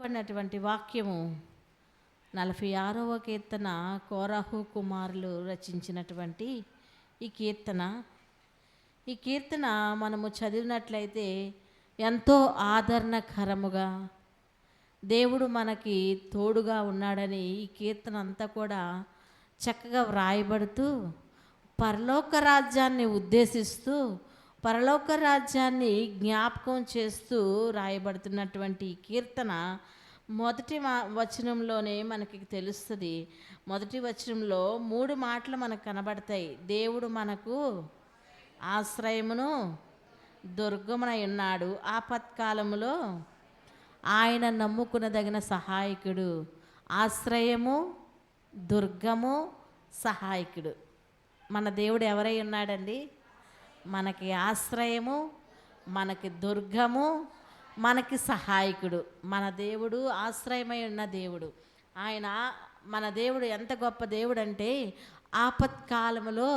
పడినటువంటి వాక్యము 46వ కీర్తన. కోరాహు కుమారులు రచించినటువంటి ఈ కీర్తన మనము చదివినట్లయితే ఎంతో ఆదరణకరముగా దేవుడు మనకి తోడుగా ఉన్నాడని ఈ కీర్తన అంతా కూడా చక్కగా వ్రాయబడుతూ పరలోక రాజ్యాన్ని ఉద్దేశిస్తూ పరలోక రాజ్యాన్ని జ్ఞాపకం చేస్తూ రాయబడుతున్నటువంటి ఈ కీర్తన మొదటి వచనంలోనే మనకి తెలుస్తుంది. మొదటి వచనంలో 3 మాటలు మనకు కనబడతాయి. దేవుడు మనకు ఆశ్రయమును దుర్గమునై ఉన్నాడు, ఆపత్కాలములో ఆయన నమ్ముకునదగిన సహాయకుడు. ఆశ్రయము, దుర్గము, సహాయకుడు. మన దేవుడు ఎవరై ఉన్నాడండి? మనకి ఆశ్రయము, మనకి దుర్గము, మనకి సహాయకుడు. మన దేవుడు ఆశ్రయమై ఉన్న దేవుడు. మన దేవుడు ఎంత గొప్ప దేవుడు అంటే ఆపత్కాలములో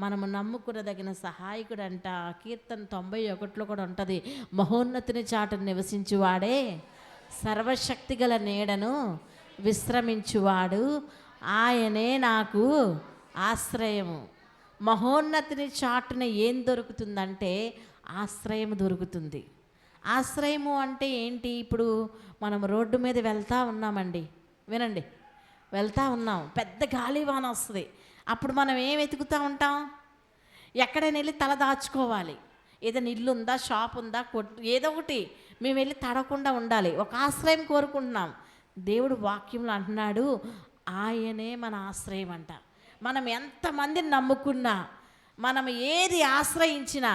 మనము నమ్ముకునదగిన సహాయకుడు అంట. కీర్తన 91లో కూడా ఉంటుంది. మహోన్నతుని చాటును నివసించువాడే, సర్వశక్తి గల నీడను విశ్రమించువాడు, ఆయనే నాకు ఆశ్రయము. మహోన్నతిని చాటున ఏం దొరుకుతుందంటే ఆశ్రయం దొరుకుతుంది. ఆశ్రయము అంటే ఏంటి? ఇప్పుడు మనం రోడ్డు మీద వెళ్తూ ఉన్నామండి, వినండి, వెళ్తూ ఉన్నాం, పెద్ద గాలివాన వస్తుంది. అప్పుడు మనం ఏం వెతుకుతూ ఉంటాం? ఎక్కడైనా వెళ్ళి తల దాచుకోవాలి. ఏదైనా ఇల్లు ఉందా, షాప్ ఉందా, కొట్టు, ఏదో ఒకటి మేము వెళ్ళి తడకుండా ఉండాలి. ఒక ఆశ్రయం కోరుకుంటున్నాం. దేవుడు వాక్యంలో అంటున్నాడు ఆయనే మన ఆశ్రయం అంట. మనం ఎంతమందిని నమ్ముకున్నా, మనం ఏది ఆశ్రయించినా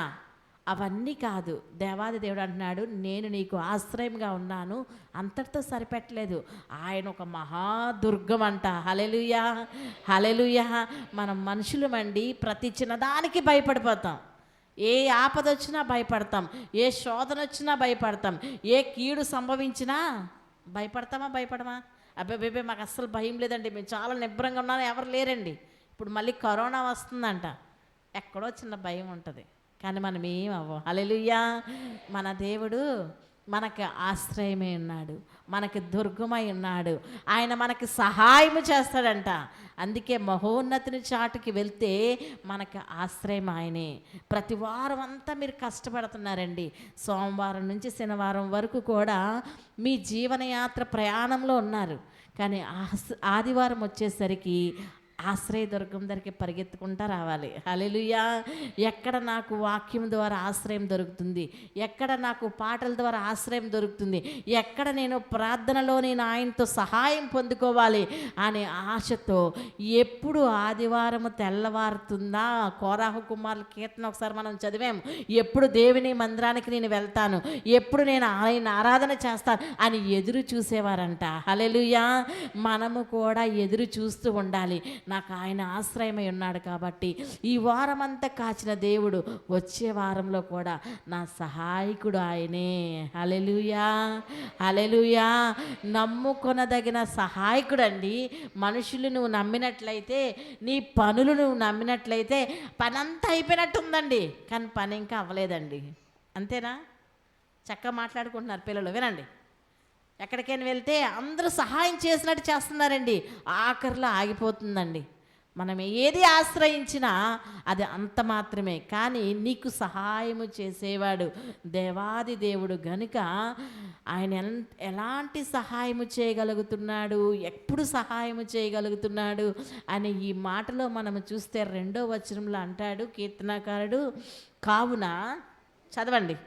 అవన్నీ కాదు. దేవాది దేవుడు అంటున్నాడు నేను నీకు ఆశ్రయంగా ఉన్నాను. అంతటితో సరిపెట్టలేదు, ఆయన ఒక మహాదుర్గం అంట. హల్లెలూయా, హల్లెలూయా. మనం మనుషులమండి, ప్రతి చిన్నదానికి భయపడిపోతాం. ఏ ఆపద వచ్చినా భయపడతాం, ఏ శోధన వచ్చినా భయపడతాం, ఏ కీడు సంభవించినా భయపడమా? అబ్బాయి మాకు అస్సలు భయం లేదండి, మేము చాలా నిబ్బరంగా ఉన్నాను, ఎవరు లేరండి. ఇప్పుడు మళ్ళీ కరోనా వస్తుందంట, ఎక్కడో చిన్న భయం ఉంటుంది, కానీ మనం ఏం అవ్వం. హల్లెలూయా. మన దేవుడు మనకి ఆశ్రయమై ఉన్నాడు, మనకి దుర్గమై ఉన్నాడు, ఆయన మనకి సహాయము చేస్తాడంట. అందుకే మహోన్నతిని చాటుకి వెళ్తే మనకి ఆశ్రయం ఆయనే. ప్రతి వారం అంతా మీరు కష్టపడుతున్నారండి, సోమవారం నుంచి శనివారం వరకు కూడా మీ జీవనయాత్ర ప్రయాణంలో ఉన్నారు. కానీ ఆదివారం వచ్చేసరికి ఆశ్రయదుర్గం దగ్గరికి పరిగెత్తుకుంటూ రావాలి. హల్లెలూయా. ఎక్కడ నాకు వాక్యం ద్వారా ఆశ్రయం దొరుకుతుంది, ఎక్కడ నాకు పాటల ద్వారా ఆశ్రయం దొరుకుతుంది, ఎక్కడ నేను ప్రార్థనలో నేను ఆయనతో సహాయం పొందుకోవాలి అనే ఆశతో ఎప్పుడు ఆదివారం తెల్లవారుతుందా, కోరాహు కుమారుల కీర్తన ఒకసారి మనం చదివాము, ఎప్పుడు దేవుని మందిరానికి నేను వెళ్తాను, ఎప్పుడు నేను ఆయన ఆరాధన చేస్తాను అని ఎదురు చూసేవారంట. హల్లెలూయా. మనము కూడా ఎదురు చూస్తూ ఉండాలి. నాకు ఆయన ఆశ్రయమై ఉన్నాడు కాబట్టి ఈ వారమంతా కాచిన దేవుడు వచ్చే వారంలో కూడా నా సహాయకుడు ఆయనే. హల్లెలూయా, హల్లెలూయా. నమ్ముకొనదగిన సహాయకుడు అండి. మనుషులు నువ్వు నమ్మినట్లయితే, నీ పనులు నువ్వు నమ్మినట్లయితే పనంతా అయిపోయినట్టుందండి, కానీ పని ఇంకా అవ్వలేదండి. అంతేనా? చక్కగా మాట్లాడుకుంటున్నారు పిల్లలు, వినండి. ఎక్కడికైనా వెళ్తే అందరూ సహాయం చేసినట్టు చేస్తున్నారండి, ఆఖరిలో ఆగిపోతుందండి. మనం ఏది ఆశ్రయించినా అది అంత మాత్రమే. కానీ నీకు సహాయము చేసేవాడు దేవాది దేవుడు గనుక ఆయన ఎలాంటి సహాయము చేయగలుగుతున్నాడు, ఎప్పుడు సహాయము చేయగలుగుతున్నాడు అని ఈ మాటలో మనము చూస్తే 2వ వచనంలో అంటాడు కీర్తనాకారుడు, కావున చదవండి.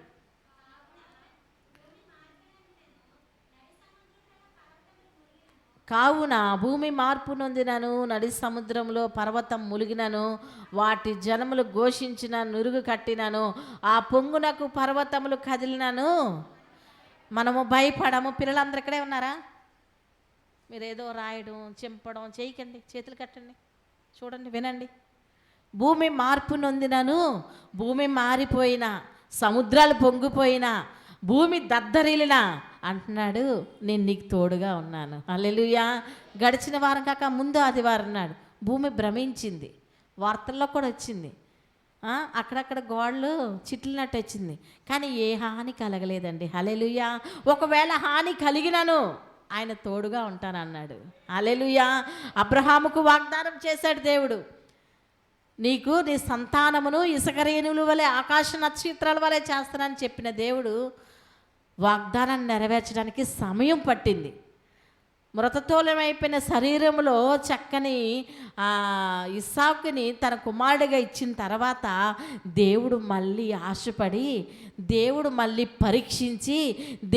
కావున భూమి మార్పు నొందినను, నడి సముద్రంలో పర్వతం ములిగినను, వాటి జనములు ఘోషించిన, నురుగు కట్టినను, ఆ పొంగునకు పర్వతములు కదిలినను మనము భయపడము. పిల్లలందరూ ఇక్కడే ఉన్నారా? మీరేదో రాయడం చింపడం చేయకండి, చేతులు కట్టండి, చూడండి, వినండి. భూమి మార్పు నొందినను, భూమి మారిపోయినా, సముద్రాలు పొంగిపోయినా, భూమి దద్దరిల్లినా అంటున్నాడు నేను నీకు తోడుగా ఉన్నాను. హల్లెలూయా. గడిచిన వారం కాక ముందు ఆదివారం నాడు భూమి భ్రమించింది, వార్తల్లో కూడా వచ్చింది. అక్కడక్కడ గోడలు చిట్లినట్టు వచ్చింది, కానీ ఏ హాని కలగలేదండి. హల్లెలూయా. ఒకవేళ హాని కలిగినను ఆయన తోడుగా ఉంటానన్నాడు. హల్లెలూయా. అబ్రహాముకు వాగ్దానం చేశాడు దేవుడు, నీకు నీ సంతానమును ఇసుక రేణువుల వలె ఆకాశ నక్షత్రాల వలె చేస్తానని చెప్పిన దేవుడు వాగ్దానాన్ని నెరవేర్చడానికి సమయం పట్టింది. మృతతూలమైపోయిన శరీరంలో చక్కని ఇస్సాకుని తన కుమారుడిగా ఇచ్చిన తర్వాత దేవుడు మళ్ళీ ఆశపడి, దేవుడు మళ్ళీ పరీక్షించి,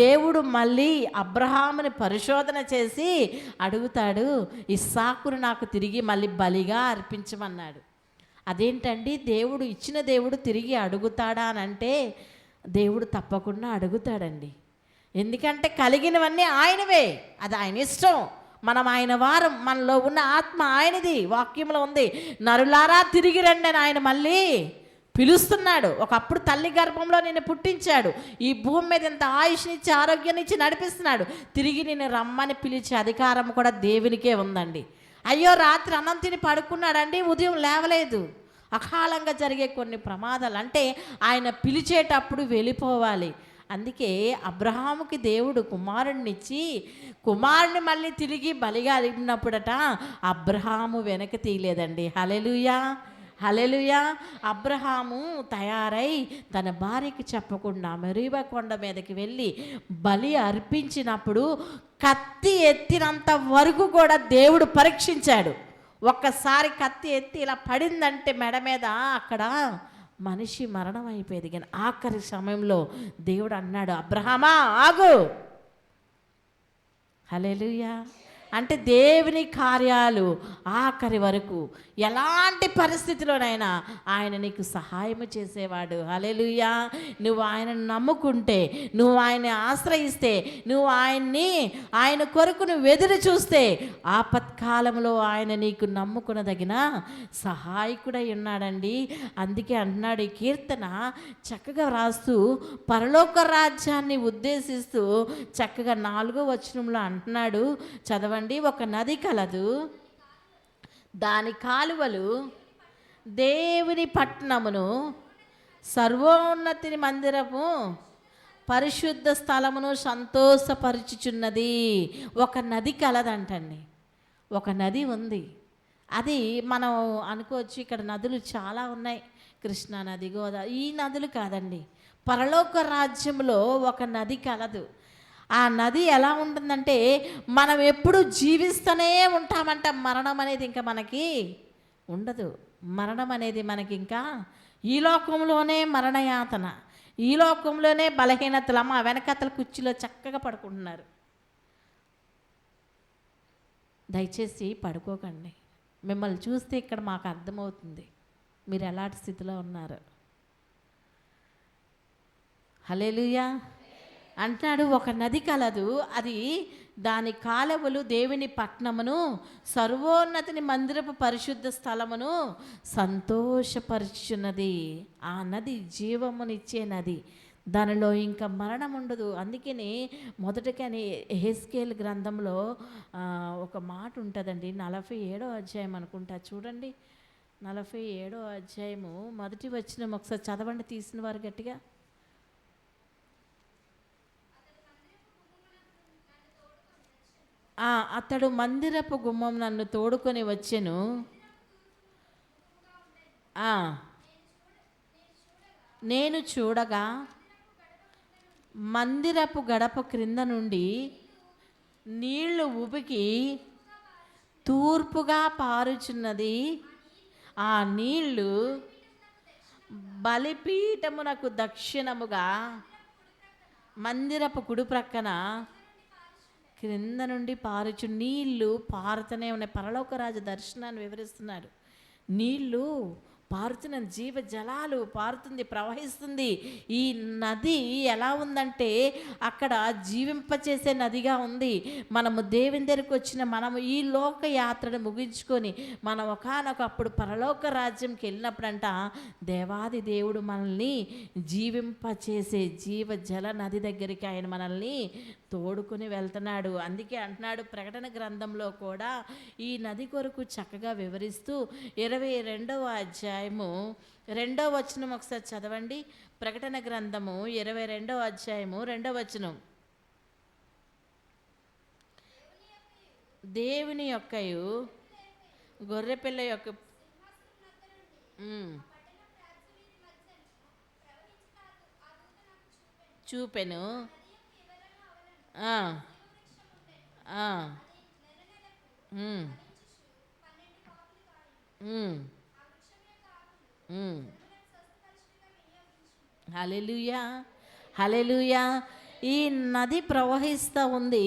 దేవుడు మళ్ళీ అబ్రహాముని పరిశోధన చేసి అడుగుతాడు, ఇస్సాకును నాకు తిరిగి మళ్ళీ బలిగా అర్పించమన్నాడు. అదేంటండి, దేవుడు ఇచ్చిన దేవుడు తిరిగి అడుగుతాడా అని అంటే దేవుడు తప్పకుండా అడుగుతాడండి. ఎందుకంటే కలిగినవన్నీ ఆయనవే, అది ఆయన ఇష్టం. మనం ఆయన వారం, మనలో ఉన్న ఆత్మ ఆయనది. వాక్యంలో ఉంది, నరులారా తిరిగి రండి అని ఆయన మళ్ళీ పిలుస్తున్నాడు. ఒకప్పుడు తల్లి గర్భంలో నిన్ను పుట్టించాడు, ఈ భూమి మీద ఇంత ఆయుష్నిచ్చి ఆరోగ్యాన్నిచ్చి నడిపిస్తున్నాడు. తిరిగి నిన్ను రమ్మని పిలిచే అధికారం కూడా దేవునికే ఉందండి. అయ్యో రాత్రి అన్నం తిని పడుకున్నాడండి, ఉదయం లేవలేదు. అకాలంగా జరిగే కొన్ని ప్రమాదాలు అంటే ఆయన పిలిచేటప్పుడు వెళ్ళిపోవాలి. అందుకే అబ్రహాముకి దేవుడు కుమారుడినిచ్చి, కుమారుని మళ్ళీ తిరిగి బలిగా అడిగినప్పుడట అబ్రహాము వెనక తీయలేదండి. హల్లెలూయా, హల్లెలూయా. అబ్రహాము తయారై తన భార్యకి చెప్పకుండా మెరీబా కొండ మీదకి వెళ్ళి బలి అర్పించినప్పుడు కత్తి ఎత్తినంత వరకు కూడా దేవుడు పరీక్షించాడు. ఒక్కసారి కత్తి ఎత్తి ఇలా పడిందంటే మెడ మీద, అక్కడ మనిషి మరణం అయిపోయేది. కానీ ఆఖరి సమయంలో దేవుడు అన్నాడు, అబ్రహామా ఆగు. హల్లెలూయా. అంటే దేవుని కార్యాలు ఆఖరి వరకు ఎలాంటి పరిస్థితిలోనైనా ఆయన నీకు సహాయం చేసేవాడు. హల్లెలూయా. నువ్వు ఆయనను నమ్ముకుంటే, నువ్వు ఆయన్ని ఆశ్రయిస్తే, నువ్వు ఆయన కొరకు నువ్వు ఎదురు చూస్తే ఆపత్కాలంలో ఆయన నీకు నమ్ముకునదగిన సహాయకుడై ఉన్నాడండి. అందుకే అంటున్నాడు, ఈ కీర్తన చక్కగా రాస్తూ పరలోక రాజ్యాన్ని ఉద్దేశిస్తూ చక్కగా 4వ వచనంలో అంటున్నాడు, చదవండి. ఒక నది కలదు, దాని కాలువలు దేవుని పట్టణమును, సర్వోన్నతిని మందిరము, పరిశుద్ధ స్థలమును సంతోషపరుచుచున్నది. ఒక నది కలదంటండి. ఒక నది ఉంది. అది మనం అనుకోవచ్చు ఇక్కడ నదులు చాలా ఉన్నాయి, కృష్ణా నది, గోదావరి, ఈ నదులు కాదండి. పరలోక రాజ్యంలో ఒక నది కలదు. ఆ నది ఎలా ఉంటుందంటే మనం ఎప్పుడు జీవిస్తూనే ఉంటామంట. మరణం అనేది ఇంకా మనకి ఉండదు. మరణం అనేది మనకి ఇంకా ఈ లోకంలోనే మరణయాతన, ఈ లోకంలోనే బలహీనతలు. అమ్మ వెనకతల కుర్చీలో చక్కగా పడుకుంటున్నారు. దయచేసి పడుకోకండి. మిమ్మల్ని చూస్తే ఇక్కడ మాకు అర్థమవుతుంది మీరు ఎలాంటి స్థితిలో ఉన్నారు. హల్లెలూయా. అంటున్నాడు, ఒక నది కలదు, అది దాని కాలువలు దేవుని పట్టణమును, సర్వోన్నతిని మందిరపు పరిశుద్ధ స్థలమును సంతోషపరుచున్నది. ఆ నది జీవమునిచ్చే నది, దానిలో ఇంకా మరణం ఉండదు. అందుకని మొదటికని ఎహెజ్కేలు గ్రంథంలో ఒక మాట ఉంటుందండి, 47వ అధ్యాయం అనుకుంటా, చూడండి. 47వ అధ్యాయము మొదటి వచనం ఒకసారి చదవండి, తీసిన వారు గట్టిగా. అతడు మందిరపు గుమ్మం నన్ను తోడుకొని వచ్చెను. నేను చూడగా మందిరపు గడప క్రింద నుండి నీళ్లు ఉబికి తూర్పుగా పారుచున్నది. ఆ నీళ్లు బలిపీఠమునకు దక్షిణముగా మందిరపు కుడి ప్రక్కన క్రింద నుండి పారుచు. నీళ్లు పారుతూనే ఉన్నాయి. పరలోకరాజు దర్శనాన్ని వివరిస్తున్నాడు. నీళ్లు పారుతున్న జీవ జలాలు పారుతుంది, ప్రవహిస్తుంది. ఈ నది ఎలా ఉందంటే అక్కడ జీవింపచేసే నదిగా ఉంది. మనము దేవుని దగ్గరికి వచ్చిన మనము ఈ లోక యాత్రను ముగించుకొని మనం ఒకానొకప్పుడు పరలోక రాజ్యంకి వెళ్ళినప్పుడంట దేవాది దేవుడు మనల్ని జీవింపచేసే జీవ జల నది దగ్గరికి ఆయన మనల్ని తోడుకొని వెళ్తున్నాడు. అందుకే అంటున్నాడు ప్రకటన గ్రంథంలో కూడా ఈ నది కొరకు చక్కగా వివరిస్తూ 22వ అధ్యాయం అధ్యాయము 2వ వచనం ఒకసారి చదవండి. ప్రకటన గ్రంథము 22వ అధ్యాయము 2వ వచనం. దేవుని యొక్కయు గొర్రెపిల్ల యొక్క చూపెను. హల్లెలూయా, హల్లెలూయా. ఈ నది ప్రవహిస్తూ ఉంది.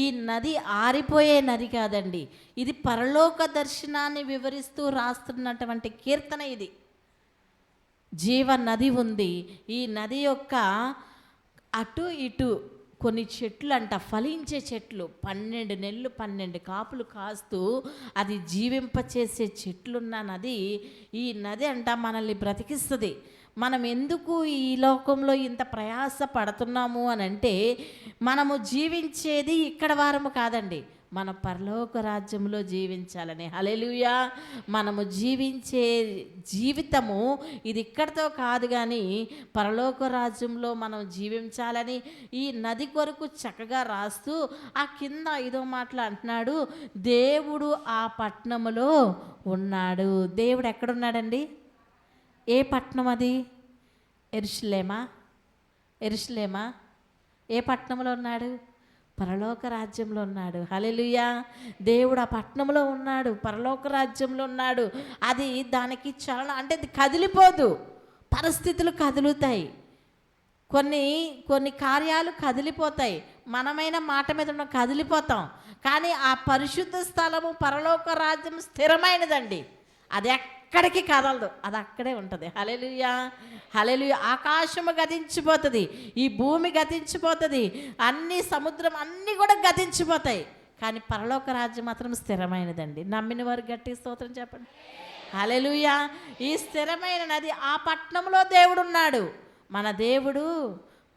ఈ నది ఆరిపోయే నది కాదండి, ఇది పరలోక దర్శనాన్ని వివరిస్తూ రాస్తున్నటువంటి కీర్తన. ఇది జీవ నది ఉంది. ఈ నది యొక్క అటు ఇటు కొన్ని చెట్లు అంట, ఫలించే చెట్లు, 12 నెలలు 12 కాపులు కాస్తూ అది జీవింపచేసే చెట్లున్న నది ఈ నది అంట. మనల్ని బ్రతికిస్తుంది. మనం ఎందుకు ఈ లోకంలో ఇంత ప్రయాస పడుతున్నాము అని అంటే, మనము జీవించేది ఇక్కడ వారము కాదండి, మన పరలోక రాజ్యంలో జీవించాలని. హల్లెలూయా. మనము జీవించే జీవితము ఇది ఇక్కడితో కాదు, కానీ పరలోక రాజ్యంలో మనం జీవించాలని ఈ నది కొరకు చక్కగా రాస్తూ ఆ కింద 5వ మాటలు అంటున్నాడు, దేవుడు ఆ పట్టణములో ఉన్నాడు. దేవుడు ఎక్కడున్నాడండి? ఏ పట్టణం అది? యెరూషలేమా? యెరూషలేమా? ఏ పట్టణంలో ఉన్నాడు? పరలోక రాజ్యంలో ఉన్నాడు. హల్లెలూయా. దేవుడు ఆ పట్టణంలో ఉన్నాడు, పరలోక రాజ్యంలో ఉన్నాడు. అది దానికి చలనం అంటే అది కదిలిపోదు. పరిస్థితులు కదులుతాయి, కొన్ని కార్యాలు కదిలిపోతాయి. మనమైన మాట మీద ఉన్న కదిలిపోతాం, కానీ ఆ పరిశుద్ధ స్థలము పరలోక రాజ్యం స్థిరమైనదండి. అది ఎక్కడికి కదలదు, అది అక్కడే ఉంటుంది. హల్లెలూయా, హల్లెలూయా. ఆకాశము గతించిపోతుంది, ఈ భూమి గతించిపోతుంది, అన్ని సముద్రం అన్నీ కూడా గతించిపోతాయి, కానీ పరలోక రాజ్యం మాత్రం స్థిరమైనదండి. నమ్మిన వారు గట్టి స్తోత్రం చెప్పండి. హల్లెలూయా. ఈ స్థిరమైన నది ఆ పట్టణంలో దేవుడు ఉన్నాడు. మన దేవుడు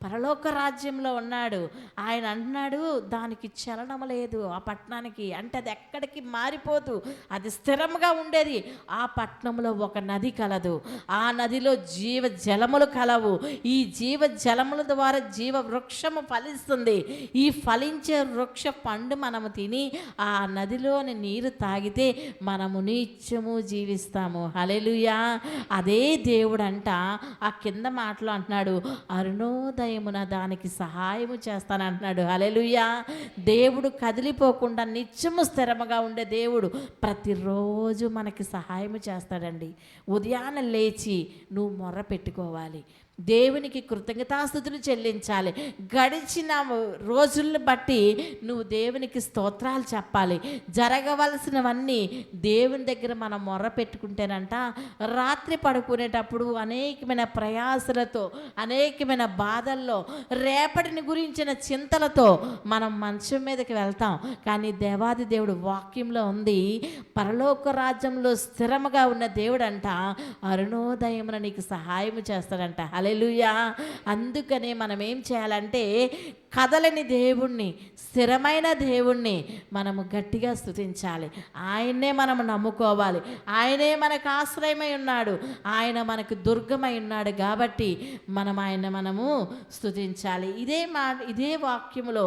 పరలోక రాజ్యంలో ఉన్నాడు. ఆయన అంటున్నాడు, దానికి చలనం లేదు ఆ పట్టణానికి, అంటే అది ఎక్కడికి మారిపోదు, అది స్థిరంగా ఉండేది. ఆ పట్టణంలో ఒక నది కలదు, ఆ నదిలో జీవ జలములు కలవు. ఈ జీవ జలముల ద్వారా జీవ వృక్షము ఫలిస్తుంది. ఈ ఫలించే వృక్ష పండు మనము తిని ఆ నదిలోని నీరు తాగితే మనము నిత్యము జీవిస్తాము. హల్లెలూయా. అదే దేవుడంట ఆ కింద మాటలు అంటున్నాడు, అరుణోదయమున దానికి సహాయము చేస్తానంటున్నాడు. హల్లెలూయా. దేవుడు కదిలిపోకుండా నిత్యము స్థిరముగా ఉండే దేవుడు ప్రతిరోజు మనకి సహాయము చేస్తాడండి. ఉదయాన్నే లేచి నువ్వు మొర్ర పెట్టుకోవాలి, దేవునికి కృతజ్ఞతాస్తుతులు చెల్లించాలి. గడిచిన రోజులను బట్టి నువ్వు దేవునికి స్తోత్రాలు చెప్పాలి. జరగవలసినవన్నీ దేవుని దగ్గర మనం మొర్ర పెట్టుకుంటేనంట, రాత్రి పడుకునేటప్పుడు అనేకమైన ప్రయాసలతో, అనేకమైన బాధల్లో, రేపటిని గురించిన చింతలతో మనం మంచం మీదకి వెళ్తాం. కానీ దేవాది దేవుడు వాక్యంలో ఉంది, పరలోక రాజ్యంలో స్థిరముగా ఉన్న దేవుడంట అరుణోదయమున నీకు సహాయం చేస్తాడంట. హల్లెలూయా. అందుకనే మనం ఏం చేయాలంటే, కదలని దేవుణ్ణి, స్థిరమైన దేవుణ్ణి మనము గట్టిగా స్తుతించాలి. ఆయన్నే మనము నమ్ముకోవాలి. ఆయనే మనకు ఆశ్రయమై ఉన్నాడు, ఆయన మనకు దుర్గమై ఉన్నాడు. కాబట్టి మనము స్తుతించాలి. ఇదే వాక్యములో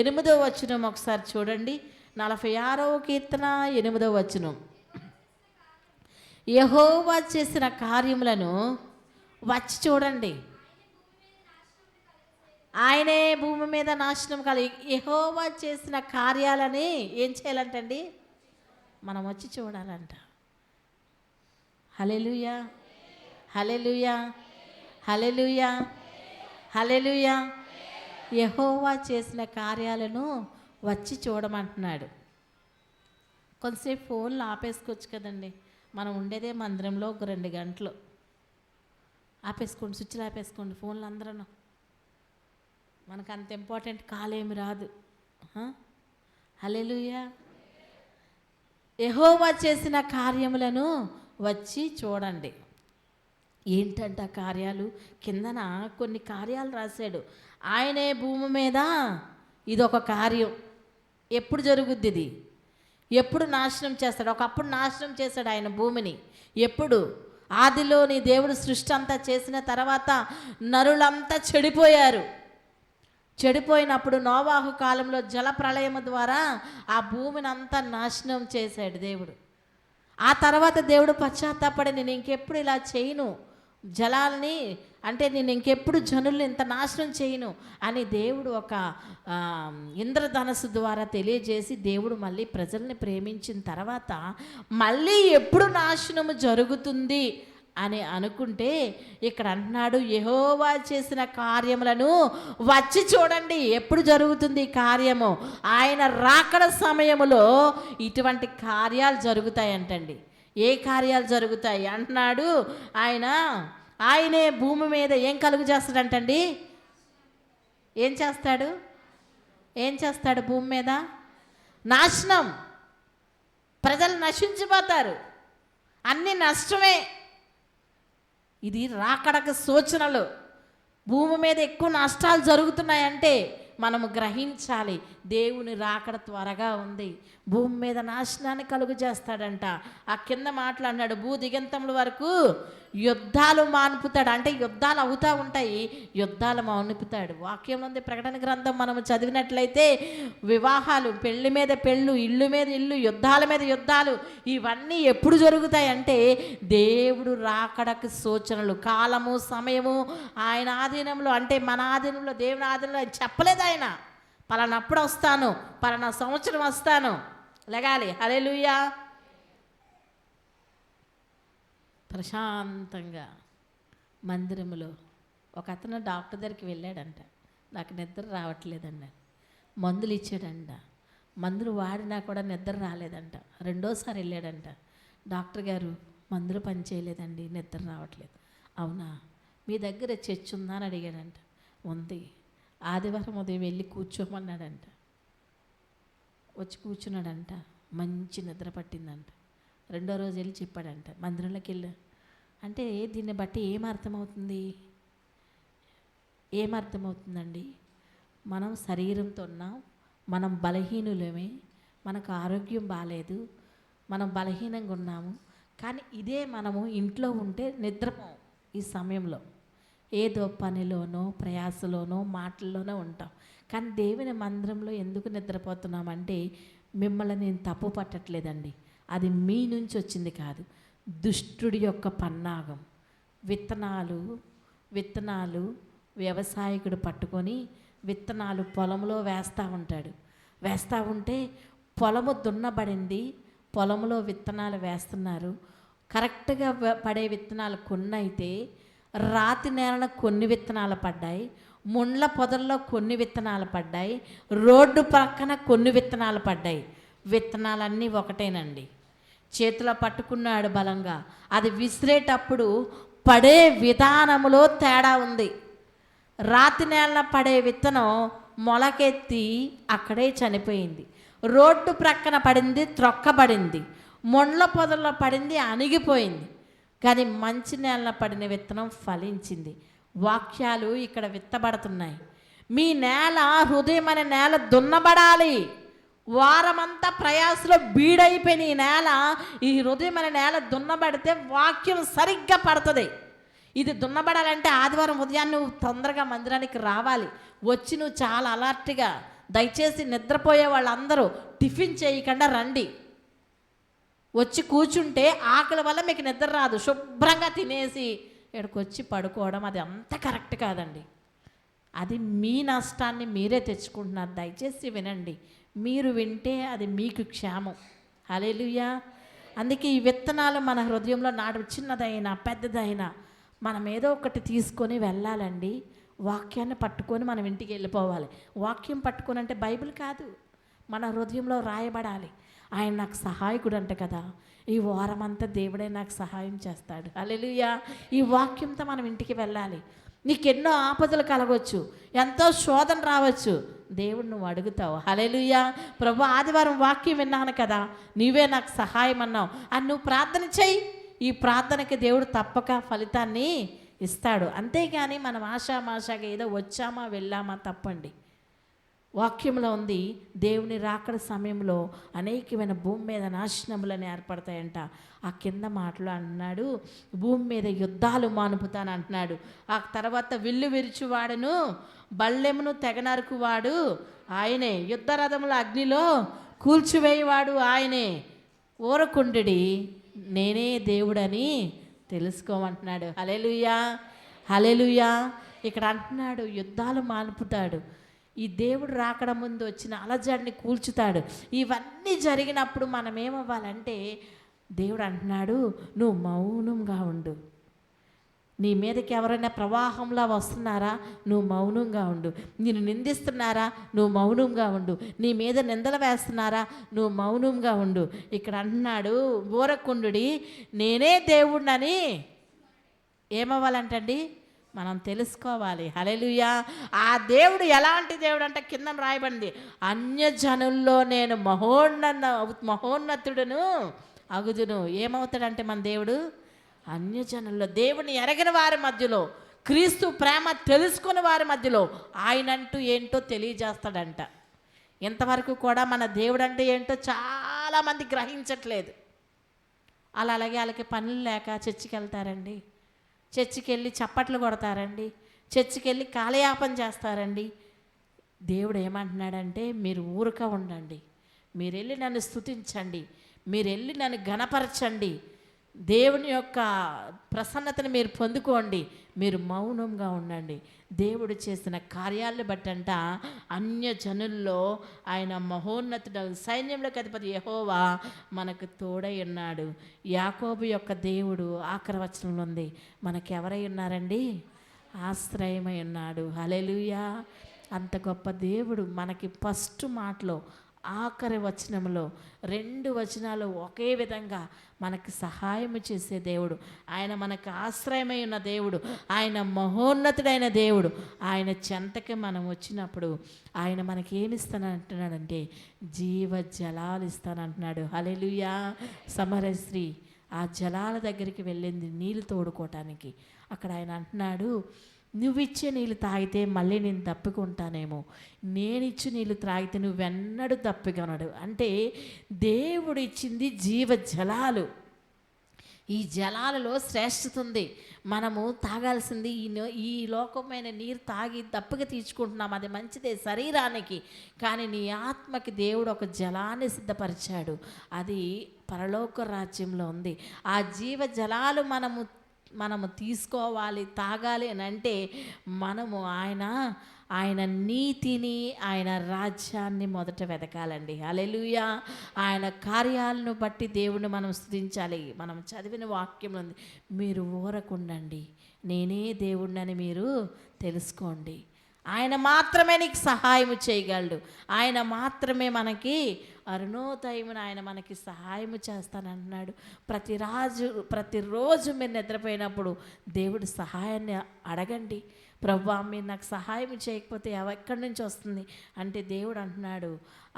8వ వచనం ఒకసారి చూడండి. 46వ కీర్తన 8వ వచనం. యెహోవా చేసిన కార్యములను వచ్చి చూడండి, ఆయనే భూమి మీద నాశనం కలి. యెహోవా చేసిన కార్యాలని ఏం చేయాలంటండి? మనం వచ్చి చూడాలంట. హల్లెలూయా, హల్లెలూయా, హల్లెలూయా, హల్లెలూయా. యెహోవా చేసిన కార్యాలను వచ్చి చూడమంటున్నాడు. కొంతసేపు ఫోన్లు ఆపేసుకోవచ్చు కదండి. మనం ఉండేదే మందిరంలో ఒక 2 గంటలు. ఆపేసుకోండి, స్విచ్లు ఆపేసుకోండి ఫోన్లు అందరూ. మనకు అంత ఇంపార్టెంట్ కాల్ ఏమి రాదు. హల్లెలూయా. యెహోవా చేసిన కార్యములను వచ్చి చూడండి. ఏంటంట కార్యాలు? కిందన కొన్ని కార్యాలు రాశాడు. ఆయనే భూమి మీద ఇదొక కార్యం. ఎప్పుడు జరుగుద్ది ఇది? ఎప్పుడు నాశనం చేస్తాడు? ఒకప్పుడు నాశనం చేశాడు ఆయన భూమిని. ఎప్పుడు? ఆదిలోని దేవుడు సృష్టి అంతా చేసిన తర్వాత నరులంతా చెడిపోయారు. చెడిపోయినప్పుడు నోవాహు కాలంలో జల ప్రళయము ద్వారా ఆ భూమిని అంతా నాశనం చేశాడు దేవుడు. ఆ తర్వాత దేవుడు పశ్చాత్తాపడి నేను ఇంకెప్పుడు ఇలా చేయను, జలాల్ని అంటే నేను ఇంకెప్పుడు జనుల్ని ఇంత నాశనం చేయను అని దేవుడు ఒక ఇంద్రధనస్సు ద్వారా తెలియజేసి దేవుడు మళ్ళీ ప్రజల్ని ప్రేమించిన తర్వాత మళ్ళీ ఎప్పుడు నాశనము జరుగుతుంది అని అనుకుంటే ఇక్కడ అంటున్నాడు, యెహోవా చేసిన కార్యములను వచ్చి చూడండి. ఎప్పుడు జరుగుతుంది ఈ కార్యము? ఆయన రాకడ సమయములో ఇటువంటి కార్యాలు జరుగుతాయంటండి. ఏ కార్యాలు జరుగుతాయి అంటున్నాడు? ఆయనే భూమి మీద ఏం కలుగు చేస్తాడంటండి? ఏం చేస్తాడు భూమి మీద? నాశనం. ప్రజలు నశించిపోతారు, అన్ని నష్టమే. ఇది రాకడకు సూచనలు. భూమి మీద ఎక్కువ నష్టాలు జరుగుతున్నాయంటే మనము గ్రహించాలి, దేవుని రాకడ త్వరగా ఉంది. భూమి మీద నాశనాన్ని కలుగు చేస్తాడంట. ఆ కింద మాట్లాడినాడు, భూ దిగంతముల వరకు యుద్ధాలు మాన్పుతాడు. అంటే యుద్ధాలు అవుతూ ఉంటాయి, యుద్ధాలు మాన్పుతాడు. వాక్యం ఉంది, ప్రకటన గ్రంథం మనము చదివినట్లయితే వివాహాలు, పెళ్లి మీద పెళ్ళు, ఇల్లు మీద ఇల్లు, యుద్ధాల మీద యుద్ధాలు, ఇవన్నీ ఎప్పుడు జరుగుతాయి అంటే దేవుడు రాకడకు సూచనలు. కాలము సమయము ఆయన ఆధీనంలో, అంటే మన ఆధీనంలో, దేవుని ఆధీనంలో చెప్పలేదు. ఆయన పలానప్పుడు వస్తాను, పలానా సంవత్సరం వస్తాను. లెగాలి. హల్లెలూయా. ప్రశాంతంగా మందిరములో ఒక అతను డాక్టర్ దగ్గరికి వెళ్ళాడంట. నాకు నిద్ర రావట్లేదంట. మందులు ఇచ్చాడంట. మందులు వాడినా కూడా నిద్ర రాలేదంట. రెండోసారి వెళ్ళాడంట. డాక్టర్ గారు మందులు పనిచేయలేదండి, నిద్ర రావట్లేదు. అవునా, మీ దగ్గర చర్చ్ ఉందా అని అడిగాడంట. ఉంది. ఆదివారం ఉదయం వెళ్ళి కూర్చోమన్నాడంట. వచ్చి కూర్చున్నాడంట. మంచి నిద్ర పట్టిందంట. రెండో రోజు వెళ్ళి చెప్పాడంట, మందిరంలోకి వెళ్ళా అంటే దీన్ని బట్టి ఏమర్థమవుతుందండి? మనం శరీరంతో ఉన్నాం, మనం బలహీనులమే, మనకు ఆరోగ్యం బాగాలేదు, మనం బలహీనంగా ఉన్నాము. కానీ ఇదే మనము ఇంట్లో ఉంటే నిద్రపోం. ఈ సమయంలో ఏదో పనిలోనో ప్రయాసలోనో మాటల్లోనో ఉంటాం. కానీ దేవుని మందిరంలో ఎందుకు నిద్రపోతున్నామంటే మిమ్మల్ని నేను తప్పు పట్టట్లేదండి, అది మీ నుంచి వచ్చింది కాదు, దుష్టుడి యొక్క పన్నాగం. విత్తనాలు వ్యవసాయకుడు పట్టుకొని విత్తనాలు పొలంలో వేస్తూ ఉంటే పొలము దున్నబడింది, పొలంలో విత్తనాలు వేస్తున్నారు. కరెక్ట్గా పడే విత్తనాలు కొన్ని అయితే రాతి నేలన కొన్ని విత్తనాలు పడ్డాయి, ముండ్ల పొదల్లో కొన్ని విత్తనాలు పడ్డాయి, రోడ్డు పక్కన కొన్ని విత్తనాలు పడ్డాయి. విత్తనాలన్నీ ఒకటేనండి. చేతిలో పట్టుకున్నాడు బలంగా, అది విసిరేటప్పుడు పడే విధానములో తేడా ఉంది. రాతి నేలన పడే విత్తనం మొలకెత్తి అక్కడే చనిపోయింది. రోడ్డు ప్రక్కన పడింది, త్రొక్కబడింది. ముండ్ల పొదల్లో పడింది, అణిగిపోయింది. కానీ మంచి నేలన పడిన విత్తనం ఫలించింది. వాక్యాలు ఇక్కడ విత్తబడుతున్నాయి. మీ నేల, హృదయం అనే నేల దున్నబడాలి. వారమంతా ప్రయాసలో బీడైపోయిన ఈ నేల, ఈ హృదయం అనే నేల దున్నబడితే వాక్యం సరిగ్గా పడుతుంది. ఇది దున్నబడాలంటే ఆదివారం ఉదయాన్ని నువ్వు తొందరగా మందిరానికి రావాలి. వచ్చి నువ్వు చాలా అలర్ట్గా, దయచేసి నిద్రపోయే వాళ్ళందరూ టిఫిన్ చేయకుండా రండి. వచ్చి కూర్చుంటే ఆకలి వల్ల మీకు నిద్ర రాదు. శుభ్రంగా తినేసి ఇక్కడికి వచ్చి పడుకోవడం అది అంత కరెక్ట్ కాదండి. అది మీ నష్టాన్ని మీరే తెచ్చుకుంటున్నారు. దయచేసి వినండి. మీరు వింటే అది మీకు క్షేమం. హల్లెలూయా. అందుకే ఈ విత్తనాలు మన హృదయంలో నాటు, చిన్నదైనా పెద్దదైనా మనం ఏదో ఒకటి తీసుకొని వెళ్ళాలండి. వాక్యాన్ని పట్టుకొని మనం ఇంటికి వెళ్ళిపోవాలి. వాక్యం పట్టుకొని అంటే బైబిల్ కాదు, మన హృదయంలో రాయబడాలి. ఆయన నాకు సహాయకుడు అంట కదా, ఈ వారమంతా దేవుడే నాకు సహాయం చేస్తాడు. హల్లెలూయా. ఈ వాక్యంతో మనం ఇంటికి వెళ్ళాలి. నీకెన్నో ఆపదలు కలగవచ్చు, ఎంతో శోధన రావచ్చు, దేవుడు నువ్వు అడుగుతావు. హల్లెలూయా. ప్రభు, ఆదివారం వాక్యం విన్నాను కదా, నీవే నాకు సహాయం అన్నావు అని నువ్వు ప్రార్థన చెయ్యి. ఈ ప్రార్థనకి దేవుడు తప్పక ఫలితాన్ని ఇస్తాడు. అంతేగాని మనం ఆషామాషాగా ఏదో వచ్చామా వెళ్ళామా తప్పండి. వాక్యంలో ఉంది, దేవుని రాకడ సమయంలో అనేకమైన భూమి మీద నాశనములను ఏర్పడతాయంట. ఆ కింద మాటలు అంటున్నాడు, భూమి మీద యుద్ధాలు మానుపుతాను అంటున్నాడు. ఆ తర్వాత విల్లు విరుచువాడును బళ్ళెమును తెగనరుకువాడు ఆయనే, యుద్ధ రథముల అగ్నిలో కూల్చివేయవాడు ఆయనే, ఊరకుండుడి నేనే దేవుడని తెలుసుకోమంటున్నాడు. హల్లెలూయా, హల్లెలూయా. ఇక్కడ అంటున్నాడు యుద్ధాలు మానుపుతాడు, ఈ దేవుడు రాకడ ముందు వచ్చిన అలజడిని కూల్చుతాడు. ఇవన్నీ జరిగినప్పుడు మనం ఏమవ్వాలంటే, దేవుడు అంటున్నాడు నువ్వు మౌనంగా ఉండు. నీ మీదకి ఎవరైనా ప్రవాహంలా వస్తున్నారా, నువ్వు మౌనంగా ఉండు. నిన్ను నిందిస్తున్నారా, నువ్వు మౌనంగా ఉండు. నీ మీద నిందలు వేస్తున్నారా, నువ్వు మౌనంగా ఉండు. ఇక్కడ అంటున్నాడు ఊరకుండుడి నేనే దేవుడినని ఏమవ్వాలంటండి, మనం తెలుసుకోవాలి. హల్లెలూయా. ఆ దేవుడు ఎలాంటి దేవుడు అంటే కింద రాయబడింది, అన్యజనుల్లో నేను మహోన్నతుడును అగుదును. ఏమవుతాడంటే మన దేవుడు అన్యజనుల్లో, దేవుని ఎరగిన వారి మధ్యలో, క్రీస్తు ప్రేమ తెలుసుకుని వారి మధ్యలో ఆయనంటూ ఏంటో తెలియజేస్తాడంట. ఇంతవరకు కూడా మన దేవుడు అంటే ఏంటో చాలామంది గ్రహించట్లేదు. అలాగే వాళ్ళకి పనులు లేక చర్చికి వెళ్తారండి, చర్చికి వెళ్ళి చప్పట్లు కొడతారండి, చర్చికి వెళ్ళి కాలయాపన చేస్తారండి. దేవుడు ఏమంటున్నాడంటే మీరు ఊరక ఉండండి, మీరు వెళ్ళి నన్ను స్తుతించండి, మీరు వెళ్ళి నన్ను ఘనపరచండి, దేవుని యొక్క ప్రసన్నతను మీరు పొందుకోండి, మీరు మౌనంగా ఉండండి. దేవుడు చేసిన కార్యాలను బట్టంట అన్యజనుల్లో ఆయన మహోన్నతుడు, సైన్యంలోకి అధిపతి యెహోవా మనకు తోడై ఉన్నాడు. యాకోబు యొక్క దేవుడు ఆఖరి వచనంలో ఉంది, మనకు ఎవరై ఉన్నారండి, ఆశ్రయమై ఉన్నాడు. హల్లెలూయా. అంత గొప్ప దేవుడు మనకి ఫస్ట్ మాటలో ఆఖరి వచనంలో 2 వచనాలు ఒకే విధంగా మనకి సహాయము చేసే దేవుడు, ఆయన మనకు ఆశ్రయమై ఉన్న దేవుడు, ఆయన మహోన్నతుడైన దేవుడు. ఆయన చెంతకి మనం వచ్చినప్పుడు ఆయన మనకి ఏమి ఇస్తానంటున్నాడంటే జీవ జలాలు ఇస్తానంటున్నాడు. హల్లెలూయా. సమరస్త్రీ ఆ జలాల దగ్గరికి వెళ్ళింది నీళ్ళు తోడుకోవటానికి. అక్కడ ఆయన అంటున్నాడు నువ్విచ్చే నీళ్ళు తాగితే మళ్ళీ నేను తప్పుకుంటానేమో, నేనిచ్చి నీళ్ళు త్రాగితే నువ్వెన్నడూ తప్పికొనడు. అంటే దేవుడు ఇచ్చింది జీవ జలాలు. ఈ జలాలలో శ్రేష్టత ఉంది. మనము తాగాల్సింది ఈ లోకమైన నీరు తాగి దప్పిక తీర్చుకుంటున్నాం, అది మంచిదే శరీరానికి. కానీ నీ ఆత్మకి దేవుడు ఒక జలాన్ని సిద్ధపరిచాడు, అది పరలోక రాజ్యంలో ఉంది. ఆ జీవ జలాలు మనము తీసుకోవాలి, తాగాలి అని అంటే మనము ఆయన నీతిని, ఆయన రాజ్యాన్ని మొదట వెతకాలండి. హల్లెలూయా. ఆయన కార్యాలను బట్టి దేవుణ్ణి మనం స్తుతించాలి. మనం చదివిన వాక్యం ఉంది, మీరు ఊరకుండండి నేనే దేవుడినని మీరు తెలుసుకోండి. ఆయన మాత్రమే నీకు సహాయం చేయగలడు, ఆయన మాత్రమే మనకి అరుణోదయమున ఆయన మనకి సహాయము చేస్తానంటున్నాడు. ప్రతిరోజు మీరు నిద్రపోయినప్పుడు దేవుడి సహాయాన్ని అడగండి. ప్రభువా మీరు నాకు సహాయం చేయకపోతే ఎక్కడి నుంచి వస్తుంది అంటే దేవుడు అంటున్నాడు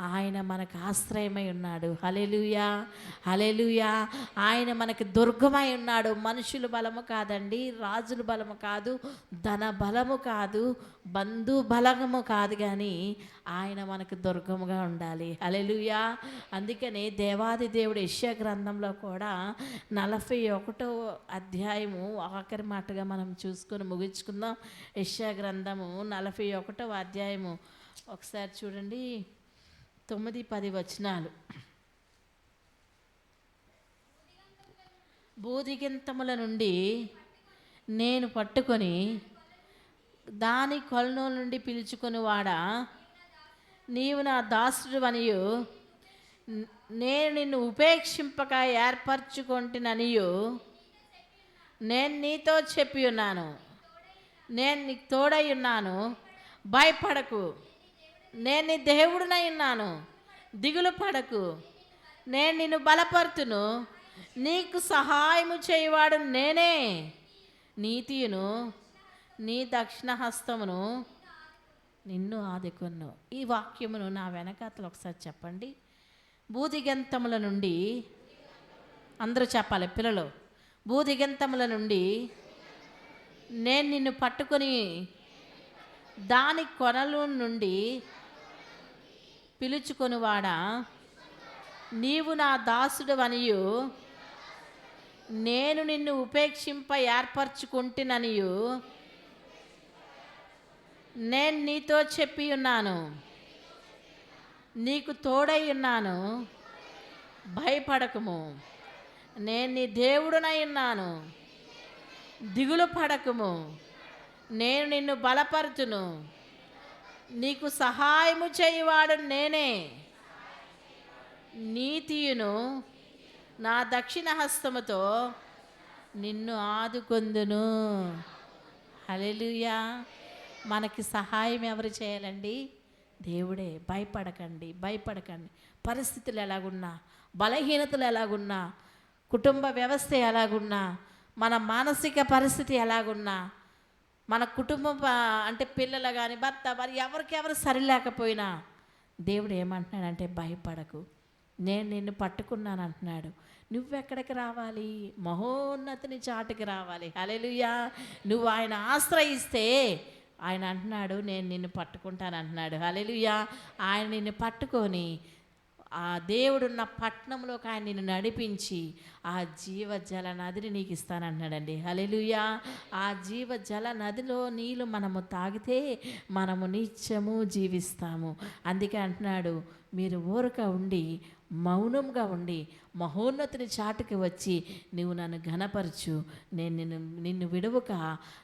ఆయన మనకు ఆశ్రయమై ఉన్నాడు. హల్లెలూయా, హల్లెలూయా. ఆయన మనకి దుర్గమై ఉన్నాడు. మనుషుల బలము కాదండి, రాజుల బలము కాదు, ధన బలము కాదు, బంధు బలము కాదు, కానీ ఆయన మనకు దుర్గముగా ఉండాలి. హల్లెలూయా. అందుకని దేవాది దేవుడు యెషయా గ్రంథంలో కూడా 41వ అధ్యాయము ఆఖరి మాటగా మనం చూసుకొని ముగించుకుందాం. యెషయా గ్రంథము 41వ అధ్యాయము ఒకసారి చూడండి, 9-10 వచనాలు. బూదిగింతముల నుండి నేను పట్టుకొని దాని కొలను నుండి పిలుచుకొని వాడా, నీవు నా దాసుడు అనియు నేను నిన్ను ఉపేక్షింపక ఏర్పరచుకొంటిననియు నేను నీతో చెప్పి ఉన్నాను. నేను నీకు తోడై ఉన్నాను, భయపడకు, నేను నీ దేవుడినై ఉన్నాను, దిగులు పడకు, నేను నిన్ను బలపరుతును, నీకు సహాయము చేయవాడు నేనే, నీతియును నీ దక్షిణ హస్తమును నిన్ను ఆదుకొను. ఈ వాక్యమును నా వెనకాతలు ఒకసారి చెప్పండి. బూదిగంతముల నుండి, అందరూ చెప్పాలి పిల్లలు, బూదిగంతముల నుండి నేను నిన్ను పట్టుకొని దాని కొనలు నుండి పిలుచుకొనువాడా, నీవు నా దాసుడు అనియు నేను నిన్ను ఉపేక్షింప ఏర్పరచుకుంటుననియు నేను నీతో చెప్పి ఉన్నాను. నీకు తోడై ఉన్నాను, భయపడకము. నేను నీ దేవుడునై ఉన్నాను, దిగులు పడకము. నేను నిన్ను బలపరుచును, నీకు సహాయము చేయువాడు నేనే. నీతియును నా దక్షిణ హస్తముతో నిన్ను ఆదుకొందును. హల్లెలూయా. మనకి సహాయం ఎవరు చేయాలండి? దేవుడే. భయపడకండి, భయపడకండి. పరిస్థితులు ఎలాగున్నా, బలహీనతలు ఎలాగున్నా, కుటుంబ వ్యవస్థ ఎలాగున్నా, మన మానసిక పరిస్థితి ఎలాగున్నా, మన కుటుంబం అంటే పిల్లలు కానీ భర్త భార్య ఎవరికెవరు సరిలేకపోయినా దేవుడు ఏమంటున్నాడంటే భయపడకు, నేను నిన్ను పట్టుకున్నాను అంటున్నాడు. నువ్వెక్కడికి రావాలి? మహోన్నతిని చాటుకి రావాలి. హల్లెలూయా. నువ్వు ఆయన ఆశ్రయిస్తే ఆయన అంటున్నాడు నేను నిన్ను పట్టుకుంటాను అంటున్నాడు. హల్లెలూయా. ఆయన నిన్ను పట్టుకొని ఆ దేవుడున్న పట్టణంలోకి ఆయన నిన్ను నడిపించి ఆ జీవజల నదిని నీకు ఇస్తానంటున్నాడండి. హల్లెలూయా. ఆ జీవజల నదిలో నీళ్ళు మనము తాగితే మనము నిత్యము జీవిస్తాము. అందుకే అంటున్నాడు మీరు ఊరక ఉండి మౌనంగా ఉండి మహోన్నతిని చాటుకి వచ్చి నువ్వు నన్ను ఘనపరచు, నేను నిన్ను విడువక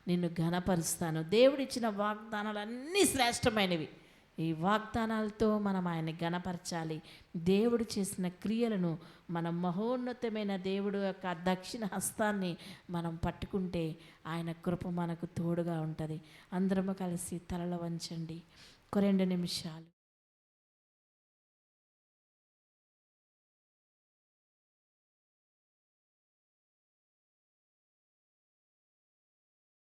నిన్ను ఘనపరుస్తాను. దేవుడిచ్చిన వాగ్దానాలు అన్నీ శ్రేష్టమైనవి. ఈ వాగ్దానాలతో మనం ఆయన్ని ఘనపరచాలి. దేవుడు చేసిన క్రియలను మనం మహోన్నతమైన దేవుడు యొక్క దక్షిణ హస్తాన్ని మనం పట్టుకుంటే ఆయన కృప మనకు తోడుగా ఉంటుంది. అందరము కలిసి తలలు వంచండి 2 నిమిషాలు.